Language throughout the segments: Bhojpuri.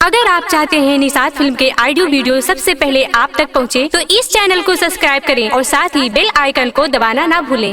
अगर आप चाहते हैं निषाद फिल्म के ऑडियो वीडियो सबसे पहले आप तक पहुंचे, तो इस चैनल को सब्सक्राइब करें और साथ ही बेल आइकन को दबाना ना भूलें।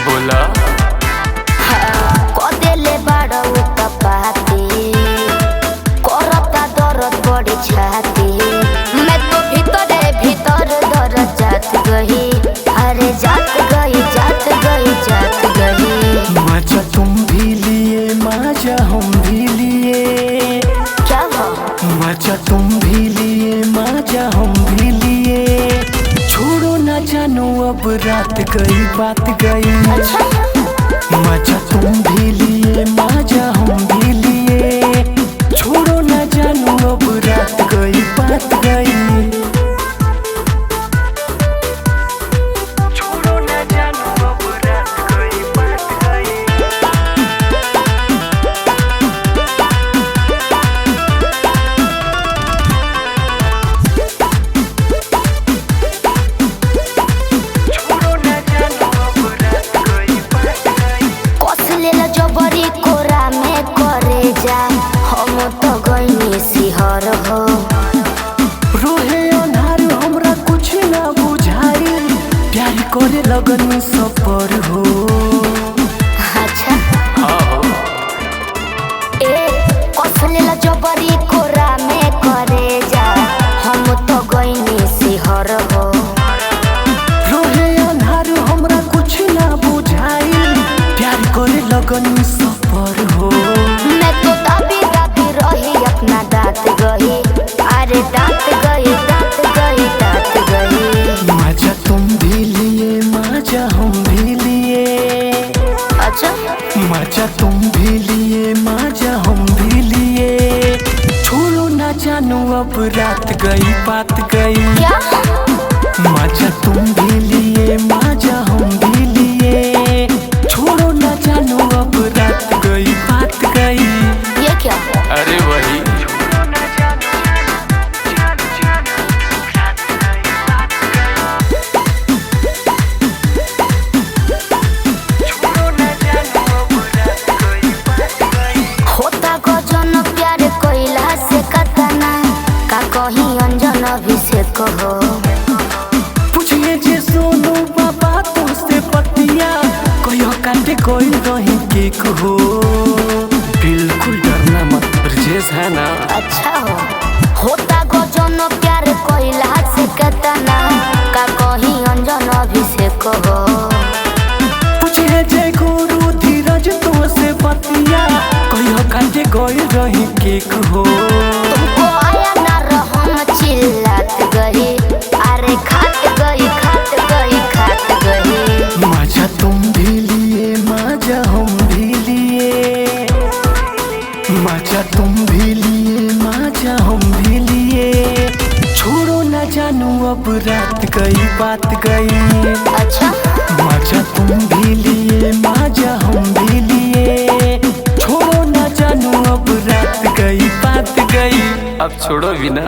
बोला कदेले बाड़ा पाती करता दर्द बड़ी छाती मैं तो भीतर दर्द जात गई, अरे जात गई मजा तुम भी लिए मजा हम भी लिए, क्या हो मजा तुम भी लिए मजा हम भी लिए, छोड़ो ना जानो अब रात गई बात गई। अच्छा मजा तुम भी लिए मजा हम भी लिए, छोड़ो ना जानो अब रात गई बात गई। छोड़ो ना जानो अब रात गई बात गई। छोड़ो ना जानो अब रात गई बात गई। कस लेला जबरी कोरा में करे जा, हम तो गई सिहर हो रोहे करे लगनी सफर हो। अच्छा ए कसलेला जबरी कोरा में करे जा हम तो गईनी सिहर हो। रोहे अन्हार हमरा कुछ ना बुझाई प्यार करे लगनी सफर हो। मैं तो दाबी दाबी रही अपना दांत गई अरे दांत गई दांत गई दांत गई। मजा तुम भी लिए मजा हम भी लिए। अच्छा मजा तुम भी लिए मजा हम भी लिए। छोड़ो ना जानू अब रात गई बात गई। क्या मजा तुम भी लिए मजा हम भी लिए। छोड़ो ना जानू अब रात गई बात गई। ये क्या अरे वही होता गजन प्यार कोइला से कतना का कहीं अंजन अभिषेक हो। पूछिए जे सोनू बाबा तुमसे पतिया कहियो काटे कोई रही केक हो। बिल्कुल डरना मत ब्रजेश है ना। अच्छा होता गजन प्यार कोइला से कतना का कहीं अंजन अभिषेक हो। पूछिए जे गुरु धीरज तुमसे पतिया कहियो काटे कोई रही केक हो। तुमको आया ना रहम चिल्लात गई अरे खात गई खात गई खात गई। मजा तुम भी लिए मजा हम भी लिए। मजा तुम भी लिए मजा हम भी लिए। छोड़ो ना जानू अब रात गई बात गई। अच्छा मजा तुम भी लिए मजा हम भी लिए। छोड़ो ना जानू अब रात गई बात गई। अब छोड़ो भी ना।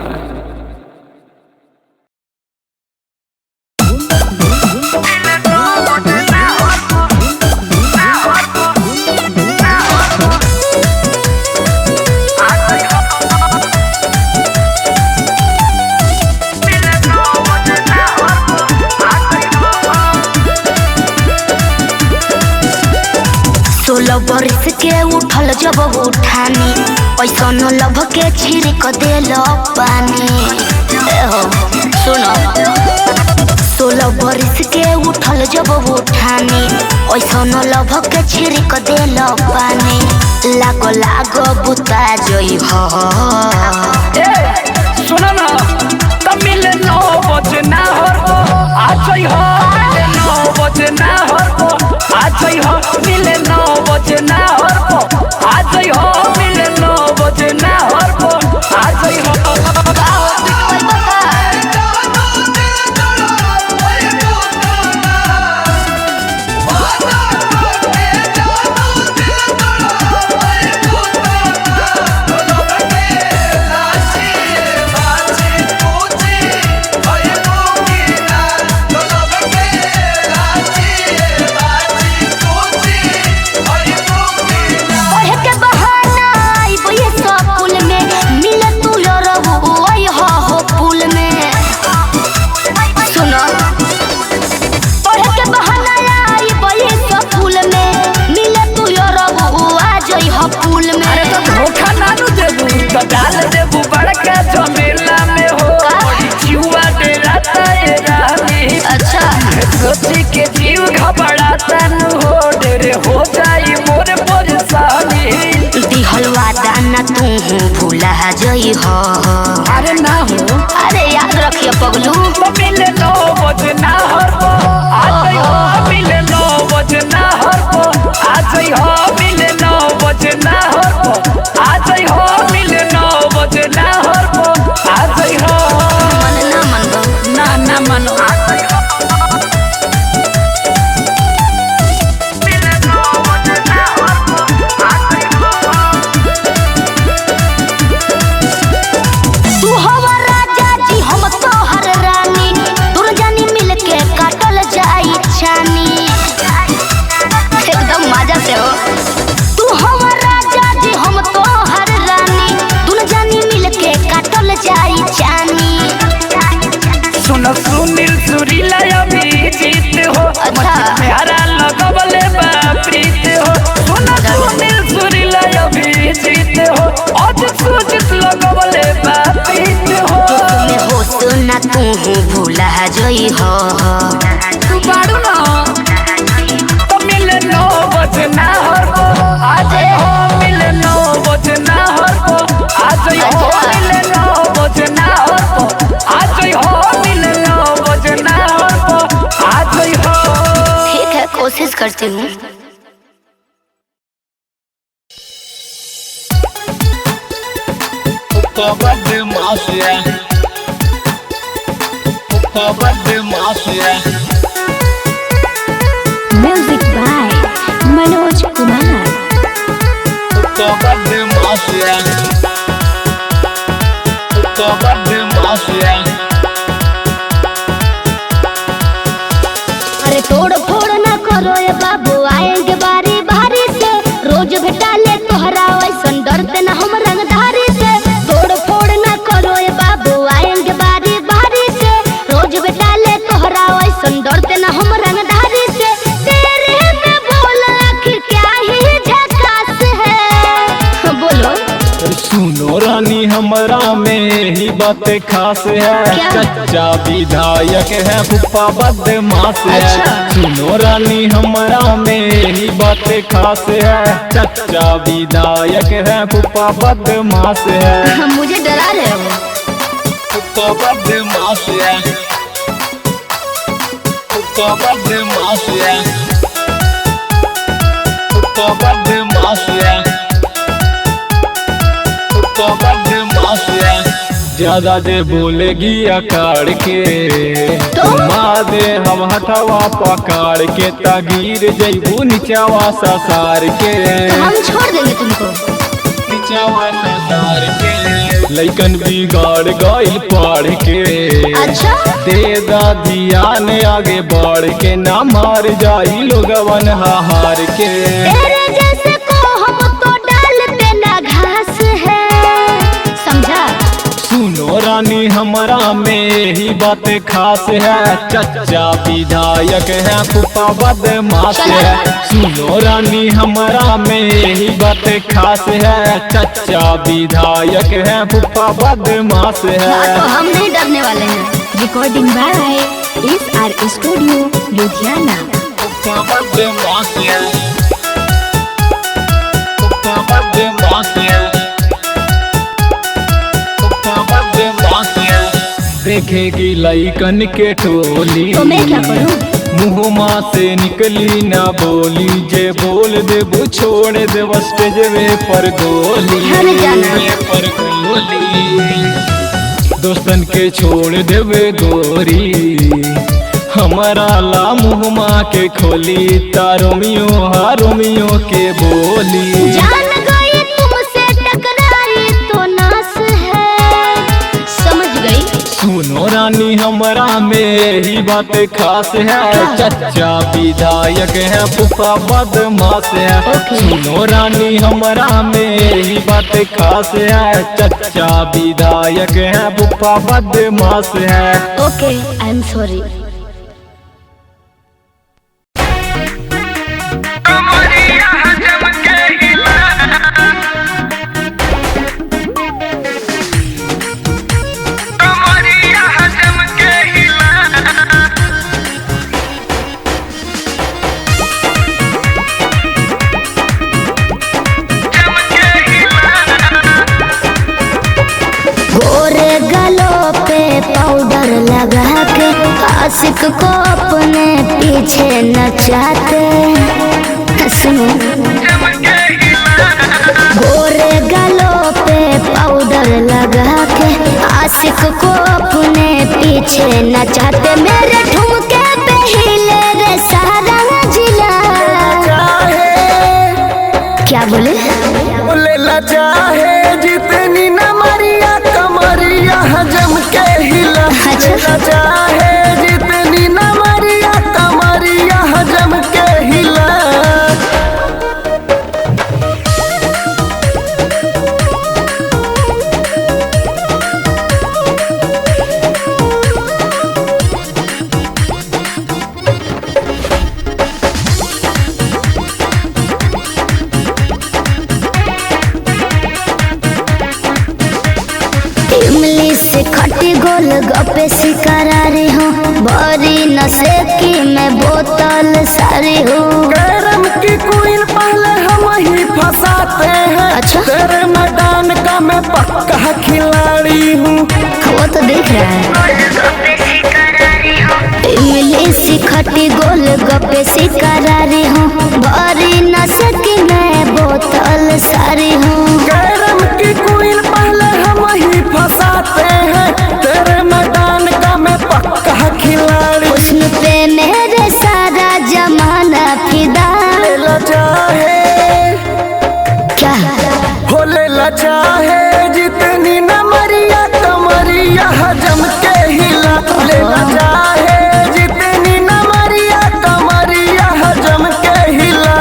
सोलह बरस के उठल जब उठानी ऐसा न लभ के छिड़क देल पानी। एहो सुनो 16 बरस के उठल जब उठानी ऐसा न लभ के छिड़क देल पानी। लागो लागो बुता जोई हो। सुनो ना तब मिले 9 बजे ना हो आज हो। 9 बजे ना हो आज हो मिले 9 बजे ना हो आज हो मिले 9 बजे ना हो आज हो। डाल देबू बड़का झमेला में हो जीवा डराता है रानी। अच्छा सोची के जीव घबराता न हो डेरे हो जाई मोर परेशानी। दिहल वादा न तू भूला जई हो। अरे ना हो अरे याद रखिए पगलू। मिले 9 बजे ना हो आज हो मिले 9 बजे ना हो आज हो मिले 9 बजे ना हो आज हो मिले 9 बजे ना हो आज हो। मन ना मन ना ना मनो तू हवा राजा जी हम तोहर रानी दूर जानी मिल के काटल जाई छानी। एकदम मजा से हो। तू हवा राजा जी हम तोहर रानी दूर जानी मिल के काटल जाई छानी। सुन सुनील सुरीला अभी जीत हो अच्छा। मेहरा लगवले बा प्रीत हो सुना सुनील सुरीला अभिजीत हो आज सूजित लगवले बा प्रीत हो तुम्हें हो सुना तू भूला जोई हो तू बाड़ू ना तो मिले 9 बजे ना हो आज हो मिले 9 बजे ना हो आज हो मिले 9 बजे ना हो आज हो मिले 9 बजे ना हो आज हो। ठीक है कोशिश करती हूँ। Music by Manoj Kumar. अरे तोड़ फोड़ ना करो ये बाबू आएंगे बारी बारी से रोज भेटा ले तोहरा वैसन डरते ना हम रंगधारी से तोड़ फोड़ ना करो ये बाबू आएंगे बारी बारी से रोज भेटा ले तोहरा वैसन डरते ना हम रंगधारी से तेरे में बोल आखिर क्या ही झकास है बोलो। सुनो रानी हमरा में ही बातें खास है क्या? चच्चा विधायक है फूफा बदमाश है। अच्छा। सुनो रानी हमरा में ही बातें खास है चच्चा विधायक है फूफा बदमाश है। मुझे डरा रहे हो। फूफा बदमाश है फूफा बदमाश है फूफा बदमाश है ज्यादा दे बोलेगी अकाड़ के घुमा दे हम हथवा पकड़ के तगीर जैबू निचावा ससार के हम छोड़ देंगे तुमको। निचावा ससार के लइकन बिगाड़ गइल पढ़ के अच्छा। दे दादिया ने आगे बढ़ के ना मार जाई लोगवन हार के तेरे जैसे को हम तो डालते ना घास है समझा। सुनो रानी हमरा में ही बातें खास है चच्चा विधायक है फूफा बदमाश है। सुनो रानी हमरा में ही बातें खास है चच्चा विधायक है फूफा बदमाश है। तो हम नहीं डरने वाले हैं। Recording by SR studio Ludhiana. फूफा बदमाश है फूफा बदमाश है देखेगी लइकन के टोली तो मैं क्या करूं? मुँहमा से निकली ना बोली जे बोल देबू छोड़ दे स्टेजवे पर गोली अरे जाना। पर गोली दोस्तन के छोड़ देवे गोरी हमारा ला मुँहमा के खोली तारोमियो हारोमियो के बोली जान गई तुमसे टकराई तो नास है समझ गई। सुनो रानी हमरा में ही बातें खास है चच्चा विधायक है फूफा बदमाश है। सुनो रानी हमरा में ही बातें खास है चच्चा विधायक है फूफा बदमाश है। Okay I am sorry. Powder लगा के आशिक को अपने पीछे नचाते। सुनो गोरे गालों पे पाउडर लगा के आशिक को अपने पीछे नचाते। मेरे ठुमके पे हिले रे सारा जिला। क्या बोले? बोले ला चाहे जितनी न मरिया कमरिया हजम के हिला। ला चाहे जितनी न मरिया कमरिया हजम के हिला। गपे शिकारारी हूँ, बड़ी नशे की मैं बोतल सारी हूँ। कैरम की क्वीन पहले हम ही फंसाते हैं। अच्छा। तेरे मैदान का मैं पक्का खिलाड़ी हूँ। वो तो देख रहा है। इमली सी खटी गोल गपे शिकारारी हूँ, बड़ी नशे की मैं बोतल सारी हूँ। कैरम की क्वीन पहले हम ही फंसाते हैं। तेरे मैदान का मैं पक्का खिलाड़ी। हुस्न पे मेरे सारा जमाना फिदा। लेला चाहे क्या हो लेला चाहे जितनी न मरिया कमरिया हजम के हिला। लेला चाहे जितनी न मरिया कमरिया हजम के हिला।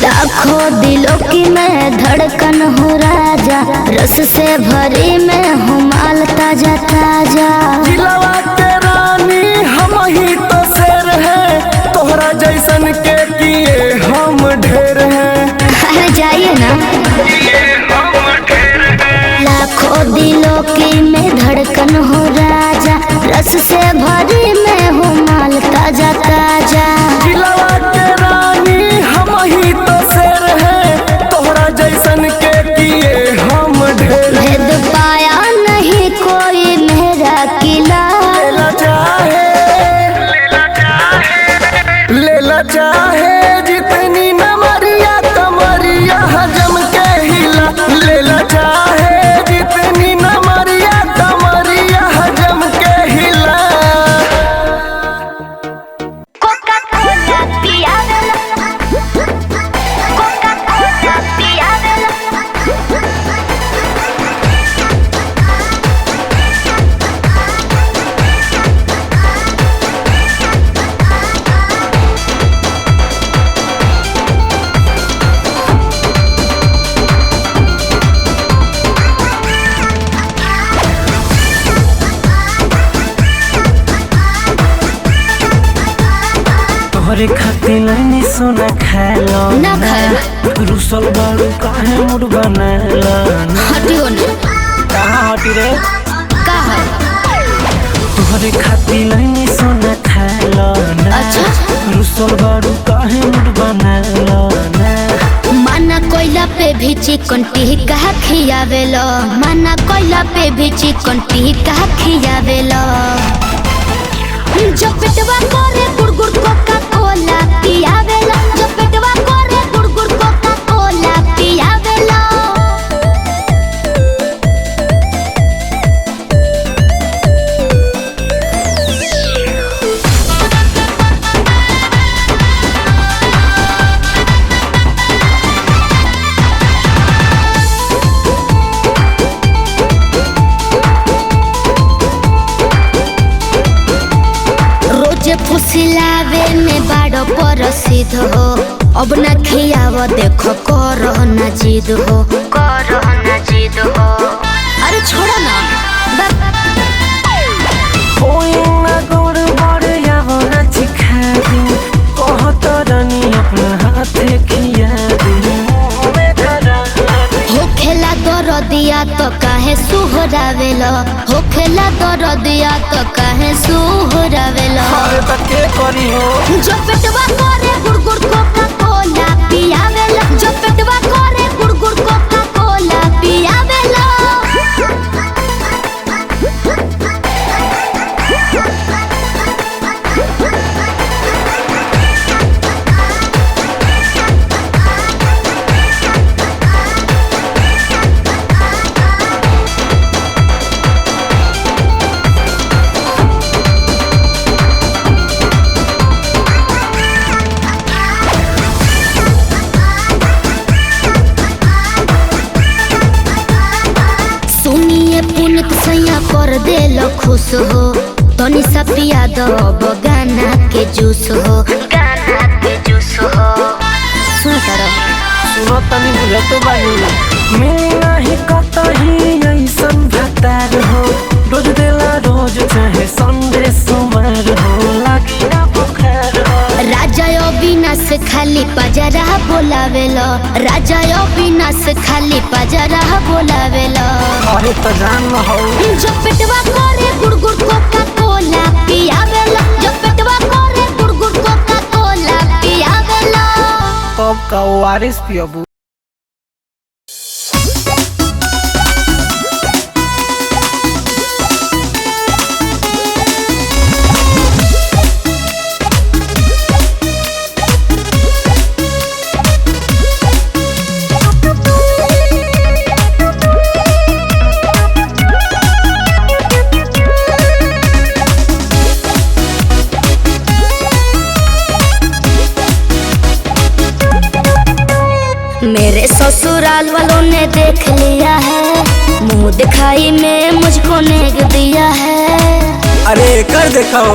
लाखों दिलों की मैं धड़कन हूँ राजा, रस से भरी मैं हूँ माल ताजा ताजा। दिलवा के रानी हम ही तो शेर हैं। तोहरा जैसन के किए हम ढेर हैं। अरे जाइए ना। लाखों दिलों की मैं धड़कन हूँ राजा, रस से भरी मैं हूँ माल ताजा ताजा। दिलवा के रानी हम ही तो शेर हैं। तोहरा जैसन के किए हम ढेर। भेद पाया नहीं कोई मेरा किला। लेला चाहे जितनी न मरिया कमरिया हजम के हिला। लेला चाहे जितनी न मरिया कमरिया हजम के हिला। कोका कोला पियावेला, कोका कोला पियावेला। तोहरे खातिर नहीं सोना खाएला ना खाए। रुसल बारू काहे मुड़ बनाएला। हटियो ना। कहाँ हटी रे? का है? तोहरे खातिर नहीं सोना खाएला। अच्छा। रुसल बारू काहे मुड़ बनाएला। माना कोयला पे भी चिकन टिक्का खियावेला, माना कोयला पे भी चिकन टिक्का खियावेला। जो पेटवा करे गुड़गुड़ कोका कोला पियावेला, जो पेटवा करे गुड़गुड़ कोका कोला पियावेला। रोजे फुसिलावे में बाड़ो परसिद हो, अब ना खियाव देखो करो ना जिद हो, करो ना जिद हो। अरे छोड़ो ना। कोई ना गोड़ बड़ यावो ना चिखा दी। कहत रानी अपना हाथे खिया दी। होखेला दरदिया तो काहे सुहरावेला, होखेला दरदिया तो काहे सुहरावेला। अरे त के करी हो? जो पेटवा करे गुड़गुड़ कोका कोला पियावेला, जो पेटवा करे गुड़गुड़ कोका कोला पियावेला। कर देलो खुश हो, तनी सा पिया दो गाना के जूस हो, गाना के जूस हो। सुन सुनो तनी बुझतो बानी मिली नहीं कतही ऐसन भतार हो रोज देला रोज चाहे संडे सोमवार हो लागी ना बुखार हो राजा अविनाश खाली पजरा बोलावेलो राजा अविनाश खाली पजरा बोलावेलो अरे तो जान हो जो पेटवा करे गुड़गुड़ कोका कोला पियावेलो जो पेटवा करे गुड़गुड़ कोका कोला पियावेलो तब का ओआरएस पियबू मेरे ससुराल वालों ने देख लिया है मुंह दिखाई में मुझको नेग दिया है अरे कर दिखाओ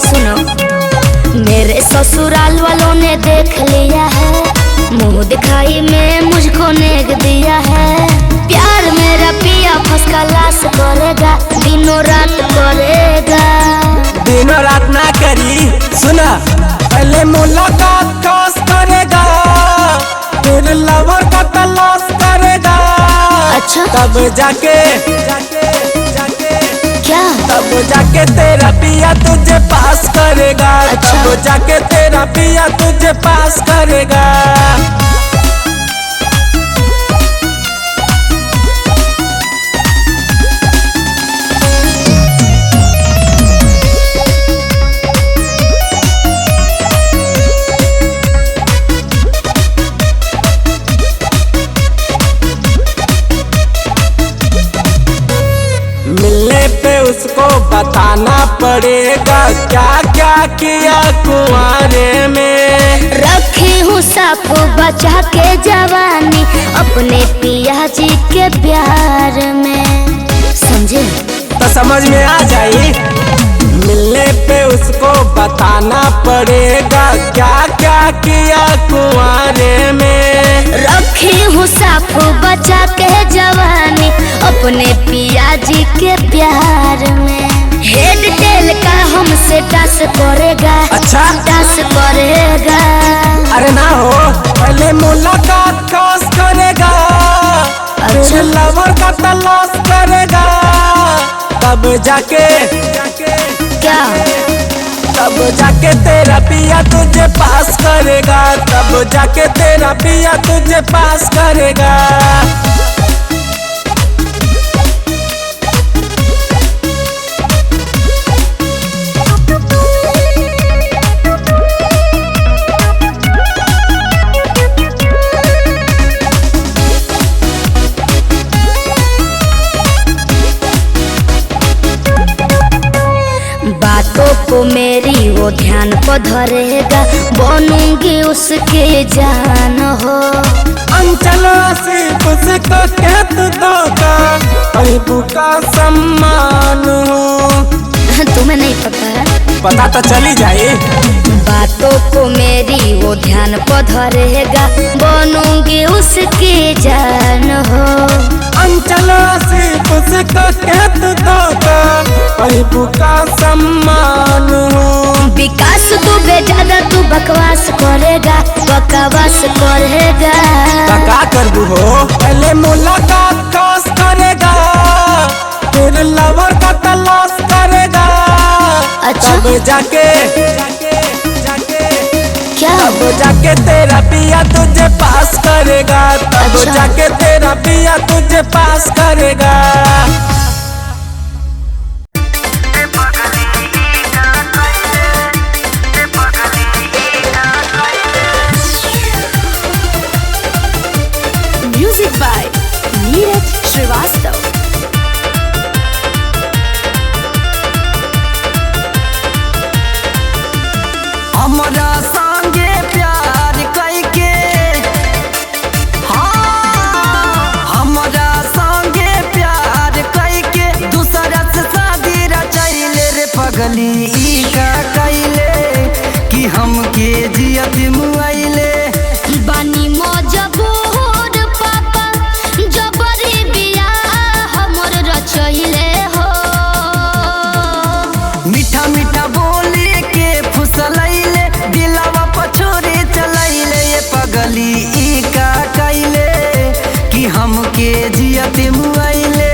सुनो मेरे ससुराल वालों ने देख लिया है मुंह दिखाई में मुझको नेग दिया है प्यार मेरा पिया फर्स्ट क्लास करेगा दिनों रात करेगा दिनों रात ना करी सुना पहले मुलाकात खास करेगा फिर लवर का तलाश करेगा अच्छा तब जाके क्या तब जाके तेरा पिया तुझे पास करेगा अच्छा। तब जाके तेरा पिया तुझे पास करेगा मिलने पे उसको बताना पड़ेगा क्या क्या किया कुंवारे में रखी हूँ साफ बचा के जवानी अपने पिया जी के प्यार में समझे तो समझ में आ जाए मिलने पे उसको बताना पड़ेगा क्या क्या किया कुंवारे में रखी हूँ साफ बचा के जवानी अपने पिया जी के प्यार में हेड टेल का हमसे टस करेगा अच्छा टस करेगा अरे ना हो पहले मुलाकात खास करेगा अच्छा। फिर लवर का तलाश करेगा तब जाके क्या तब जाके तेरा पिया तुझे पास करेगा तब जाके तेरा पिया तुझे पास करेगा बातों को मेरी वो ध्यान पर धरेगा बनूंगी उसके जान हो अंचल आसिफ से कहत धोखा अहिबू का सम्मान हो तुम्हें नहीं पता है पता तो चली जाए बातों को मेरी वो ध्यान पर धरेगा बनूंगी उसके जान हो अंचल आसिफ से कहत धोखा अहिबू का सम्मान हो विकास तू बेजादा तू बकवास करेगा बकवास करेगा का करबू हो पहले मुलाकात खास करेगा फिर लवर का तलाश करेगा अच्छा। तब जाके क्या तब जाके तेरा पिया तुझे पास करेगा तब अच्छा। जाके तेरा पिया तुझे पास करेगा म्यूजिक बाय नीरज श्रीवास्तव। हमरा संगे प्यार कैके हाँ हमरा संगे प्यार हमके जियते मुआइले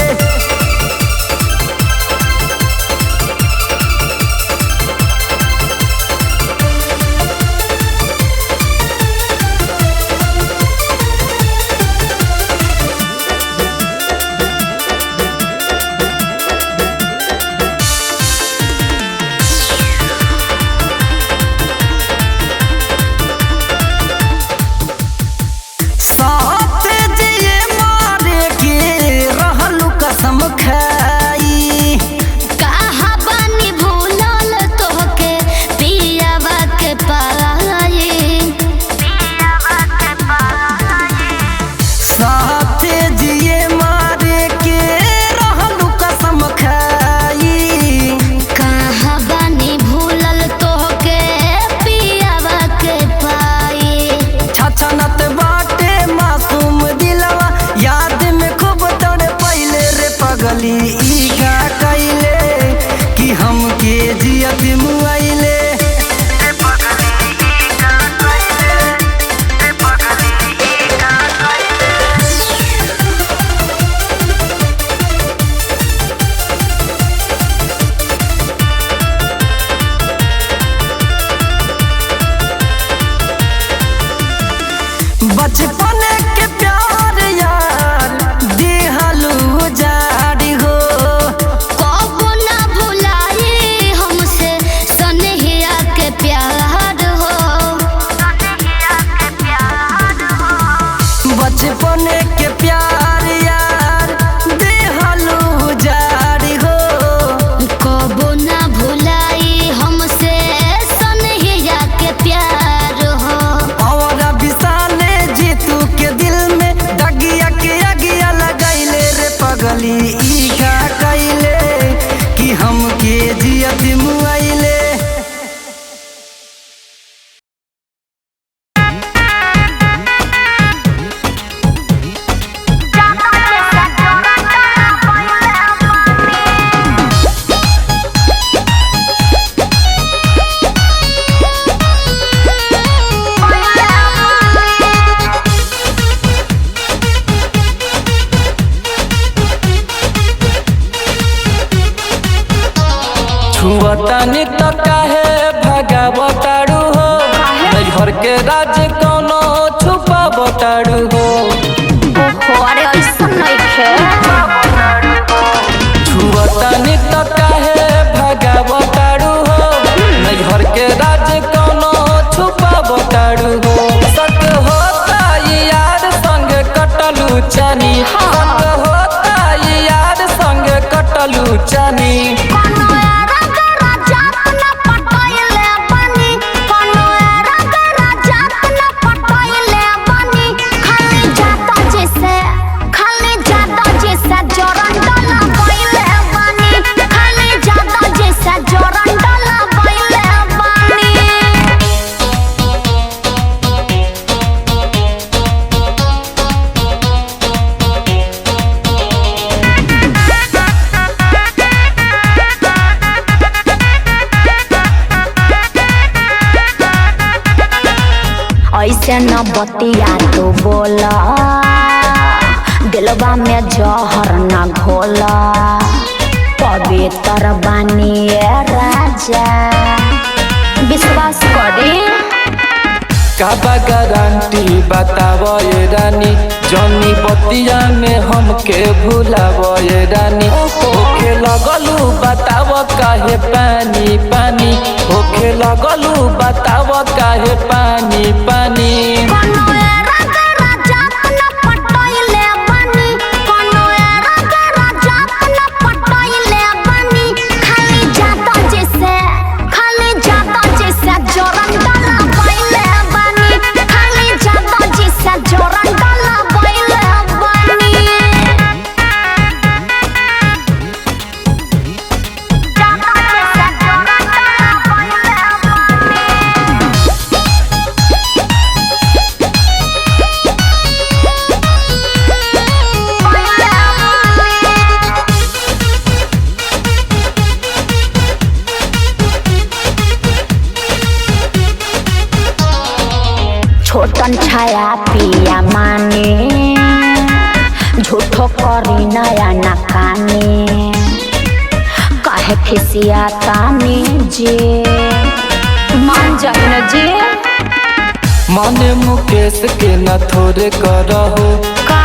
बचपन के प्यार यार दिहलू जारी हो कबो ना भुलाई हमसे सनहिया के प्यार हो बचपन के प्यार यार दिहलू जारी हो कबो ना भुलाई हमसे सनहिया के प्यार हो और बिसाने जीतू के दिल में दगिया के अगिया लगाइले रे पगली ई का कइले कि हमके जियत मुआइले छुअतानी तो काहे भगावताड़ू हो नैहर के राज कोनो छुपावताड़ू हो अरे ऐसा नइखे छुअतानी तो काहे भगावताड़ू हो नैहर के राज कोनो छुपावताड़ू हो सक होता यार संग कटलू चानी सक होता यार संग कटलू चानी ऐसे न बतिया तो बोला दिलवा में जहर न घोला पवित्र बनिए राजा विश्वास करे काबा गारंटी बतावो ये रानी जनी बतिया में हमके भुलावो ये रानी होखे लगलू बतावो काहे पानी पानी होखे लगलू बतावो काहे पानी पानी छोटन छाया पिया माने झूठो करी नया नकानी काहे खिसिया तानी जी मान जाए न जी माने मुकेश के न थोड़े करहो का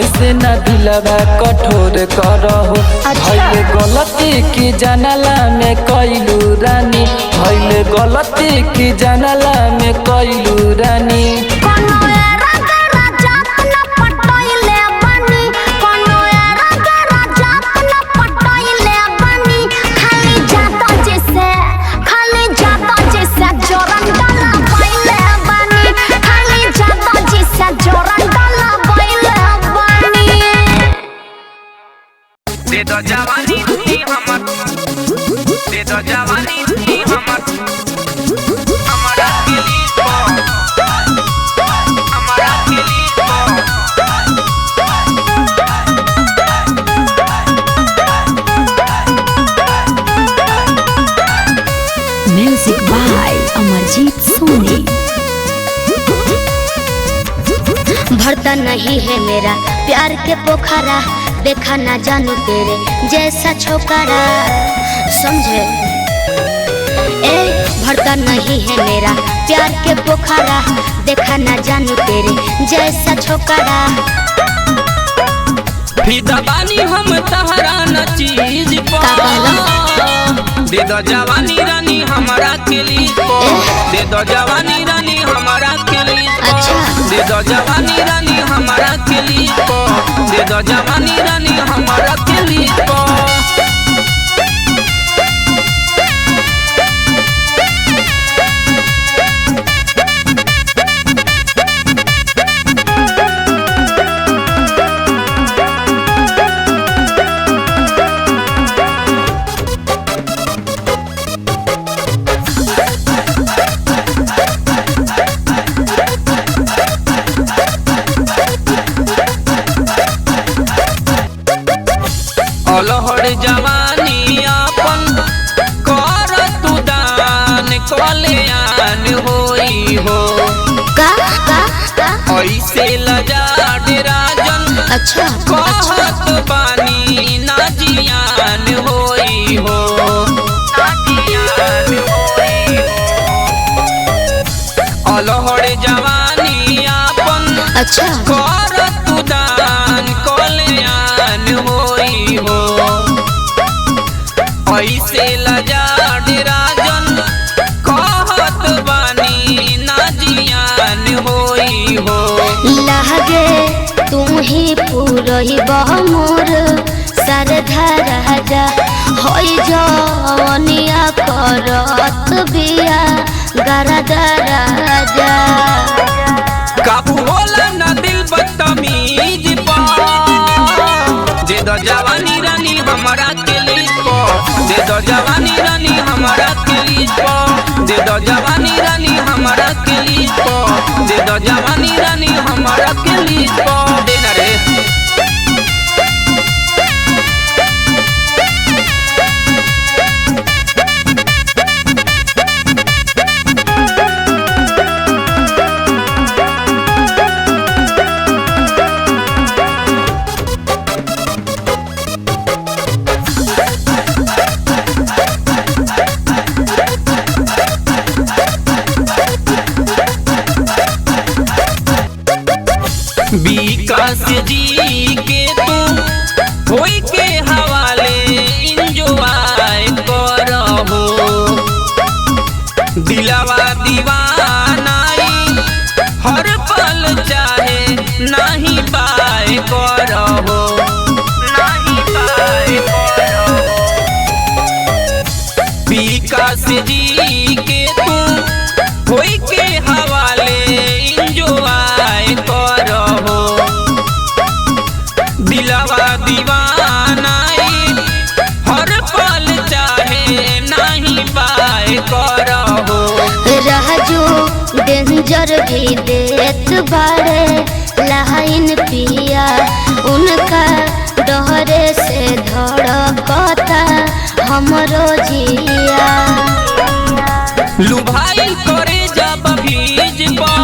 ऐसे न दिलवा कठोर करहो भइले गलती की जानला में कइलू रानी भइले गलती की जानला में कइलू रानी दे दो जवानी नी हमर दे दो जवानी नी हमर हमारा दिली को हमारा दिली को म्यूजिक बाय अमरजीत सोनी। भरता नहीं है मेरा प्यार के पोखरा देखा ना जानू तेरे जैसा छोकरा समझे ए भरता नहीं है मेरा प्यार के पोखरा देखा ना जानू तेरे जैसा छोकरा फिदा बानी हम तहरा न चीज दे दो जवानी रानी हमारा के लिए दे दो जवानी रानी हमारा के लिए दे दो जवानी रानी हमारा के लिए दे दो जवानी रानी हमारा के लिए अलहड़ जवानी अपन कर तू दान कल्याण होई हो ऐसे लजा राजन अच्छा कहत बानी ना जियान होई हो अलहड़ जवानी अपन अच्छा कर तू दान कल्याण होई हो ऐसे लजा राजन कहत बानी ना जियान होई हो लागे तुम ही पूरही मोर सरधा राजा होई जवनिया करत बिया गरदा राजा काबू होला ना दिल बदतमीज पा दे दो जवानी रानी हमारा के लिए दे दो जवानी रानी हमारा के लिए दे दो जवानी रानी हमारा के लिए दे दो जवानी रानी हमारा के लिए देना रे विकास जी के तू होई के हवाले इंजॉय करहो दिलवा दीवानाई हर पल चाहे नहीं पाए करहो नहीं पाए करहो विकास जी के तू होई के हवाले इंजॉय करहो दिलवा दीवानाई हर पल चाहे नहीं पाए करहो राजू डेंजर भी देत बाड़े लाइन पिया उनका डहरे से धड़कता हमरो जिया लुभाई करे जब भीज पा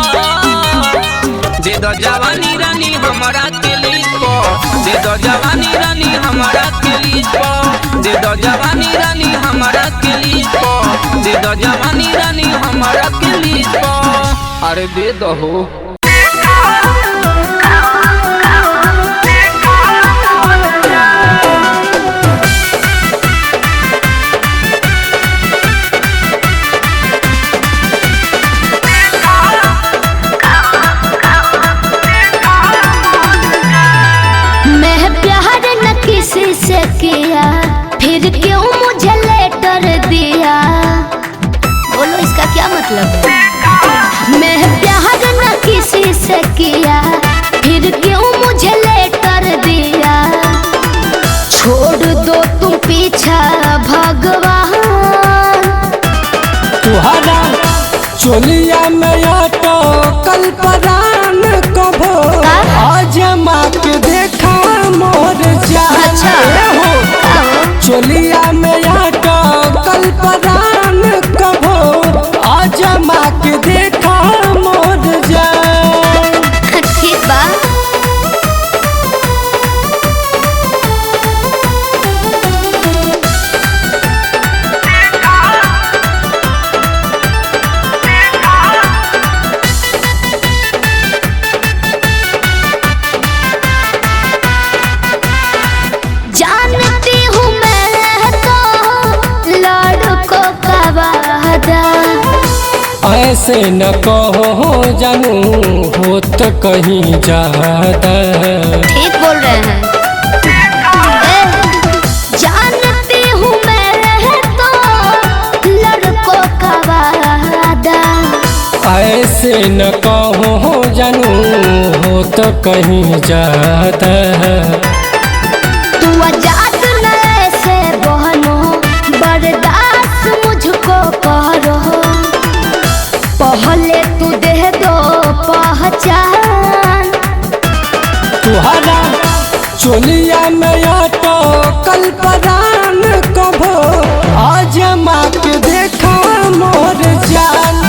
दे दो जवानी रानी हमारा के लीज पो, दे दो जवानी रानी हमारा के लीज पो, दे दो जवानी रानी हमारा के लीज पो, दे दो जवानी रानी हमारा के लीज पो। अरे दे दो हो। से किया फिर क्यों मुझे लेटर दिया, बोलो इसका क्या मतलब है? मैं प्यार न किसी से किया फिर क्यों मुझे लेटर दिया, छोड़ दो तुम पीछा भगवान। तुहरा चोलिया में आटो कल परान कभो आजमा के देखा मोर जान। हो चोलिया में आटो कल परान कभो आजमा के देखा मोर जान। ठीक बा ऐसे न कहो जानू हो तो कहीं ज्यादा। ठीक बोल रहे हैं। जानती हूँ मैं तो लड़कों का वादा। ऐसे न कहो जानू हो तो कहीं ज्यादा। तू आजाद न ऐसे बहनो बर्दाश्त मुझको करो, पहले तू दे दो पहचान। तुहरा चोलिया में आटो कल परान कभो आजमा के देखा मोर जान।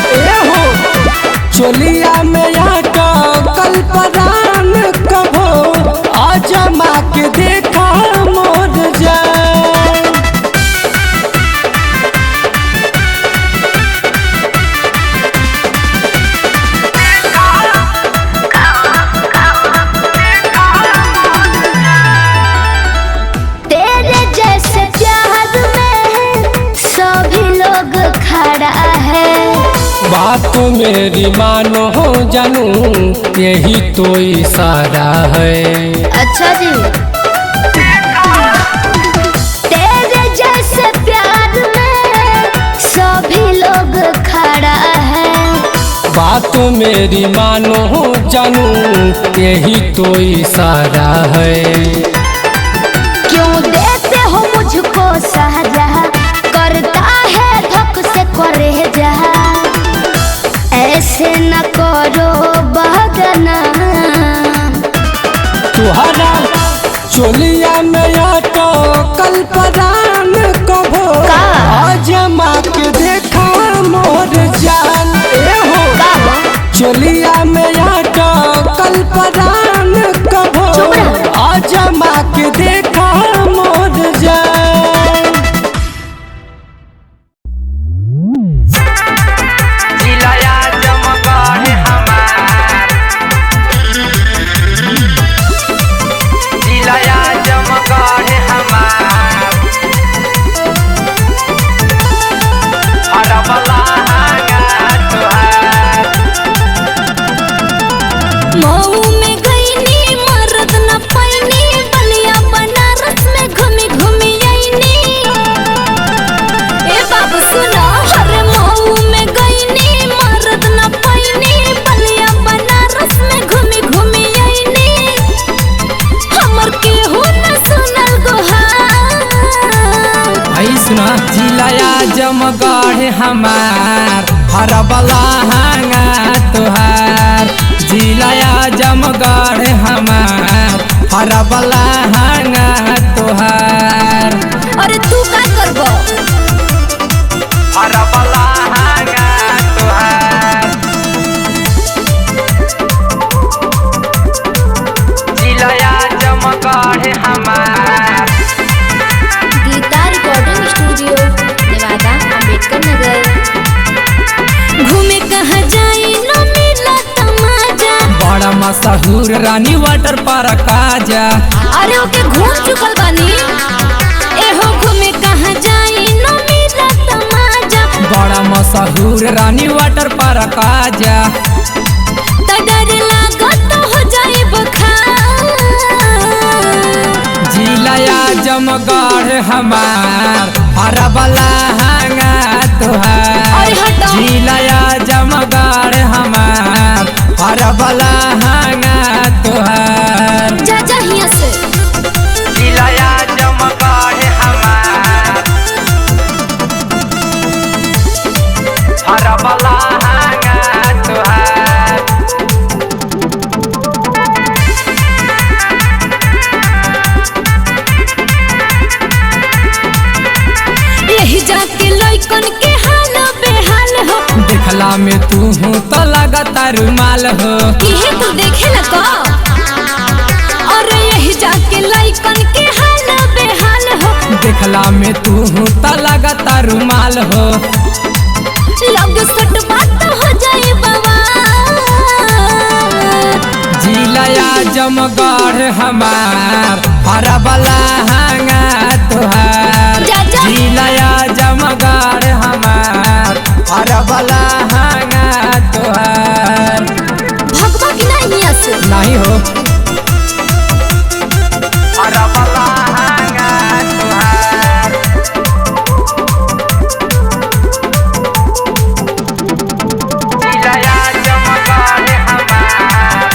हो चोलिया में आटो कल परान कभो आजमा के देखा मोर जान। बात मेरी मानो जानू यही तो इशारा है। अच्छा जी तेरे जैसे प्यार में सभी लोग खड़ा है। बात मेरी मानो जानू यही तो इशारा है। क्यों देते हो मुझको सजा, करता है धक से करे जा, ऐसे न करो बहगना। तुहरा चोलिया में आटो कल परान कभो आजमा के देखा मोर जान। हो चोलिया में आटो कल परान कभो आजमा के देखा मोर जान। जमगढ़ हमार हरबला हांगा तुहार, जिलाया जमगढ़ हमार हरबला हांगा तुहार। अरे तू का करबो? हरबला हांगा तुहार। मशहूर रानी वाटर पार्क आजा। अरे ओके घूम चुकल बानी, एहो घूमे कहाँ जाई न मिला तमाजा। बड़ा मशहूर रानी वाटर पार्क आजा। त डर लागत हो जाई बुखार। जिलाया जमगढ़ हमार हरा बला हांगा तुहार। जिलाया जमगढ़ हमार हरा बला हांगा तुहार। जा जा हिया से जिलाया जमगढ़ हमार हरा बला हांगा तुहार। यही जाके लइकन के हाल बेहाल हो। देखला में तू हूँ तो लगता रुमाल हो। किहे तू देखे न को, और यही जाके लइकन के हाल बेहाल हो। देखला में तू हूँ तो लगता रुमाल हो। लग सट बात हो जाए बाबा। जिलाया जमगढ़ हमार हरा बला हांगा तुहार। जिलाया जमगढ़ हमार हरा बला हांगा तुहार। भगवा की नहीं हंस नहीं हो हरा बला हांगा तुहार। जिलाया जमगढ़ हमार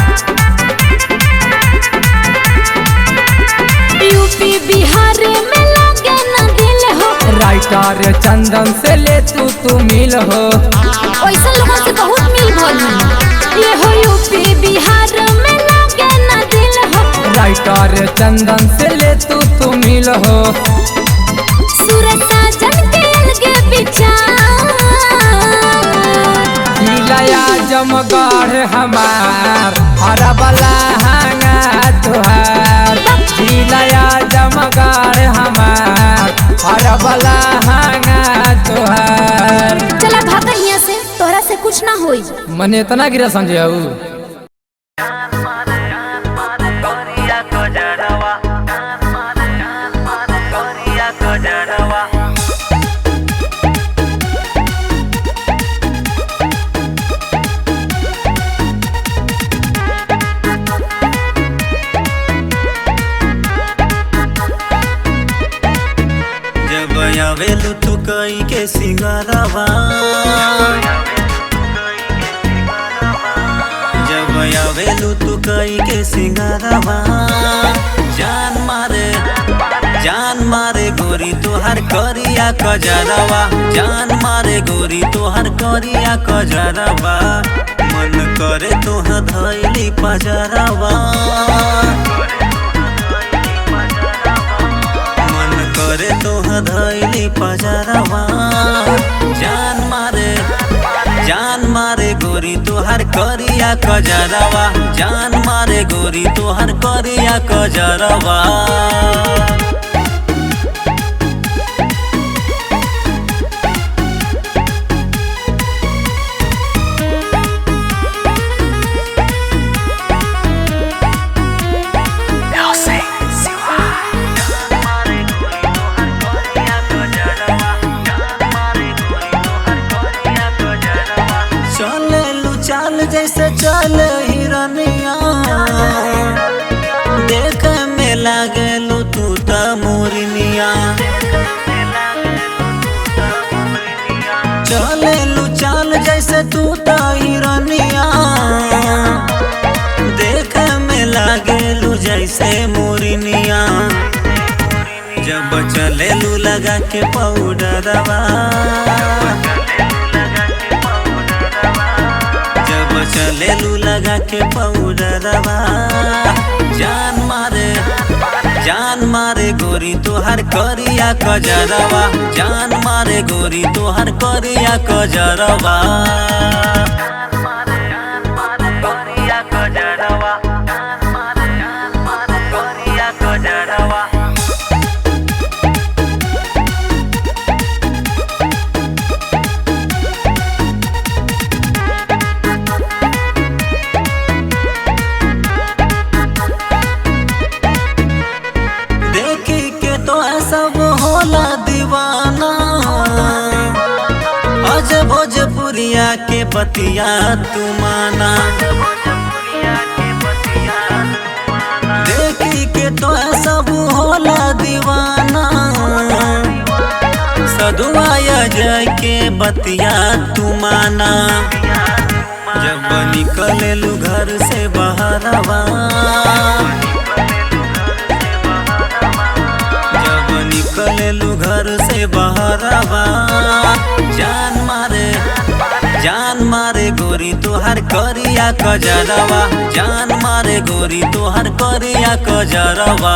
यूपी बिहार में लगे न दिल हो। राइटर चंदन से ले तू मिल हो। ऐसा लोगों से बहुत मिल भली। ये हो यूपी बिहार में लगे न दिल हो। राइटर चंदन से ले तू मिल हो। सूरज साजन के अलगे विचार। जिलाया जमगढ़ हमार हरा बला हांगा तुहार। जिलाया जमगढ़ हमार हरा बला हांगा तुहार। चला भागा हिया से, तोरा से कुछ ना होई। मने इतना गिरा समझे हूँ। जब आवेलू तू कई के सिंगारवा, जब आवेलू तू कई के सिंगारवा। जान मारे गोरी तोहर करिया कजरवा। जान मारे गोरी तोहर करिया कजरवा। मन करे तोह धैली पजरवा। मन करे तोह धैली पजरवा। जान मारे गोरी तोहर करिया कजरवा। जान मारे गोरी तोहर करिया कजरवा। जैसे चले हिरनिया, देख में लागेलू तू त मोरनिया। चलेलू चाल जैसे तू त हिरनिया, देख में लागेलू जैसे मोरनिया। जब चलेलू लगा के पाउडरवा, चलेलू लगा के पाउडरवा। जान मारे गोरी तोहर करिया कजरवा। जान मारे गोरी तोहर करिया कजरवा। के बतिया तू माना। देखी के तो सब होला दीवाना, सदुआया जाय के बतिया तू माना। जब निकलेलू घर से बहरवा, जब निकलेलू घर से बहरवा, जान मारे गोरी तोहर करिया कजरवा, जान मारे गोरी तोहर करिया कजरवा।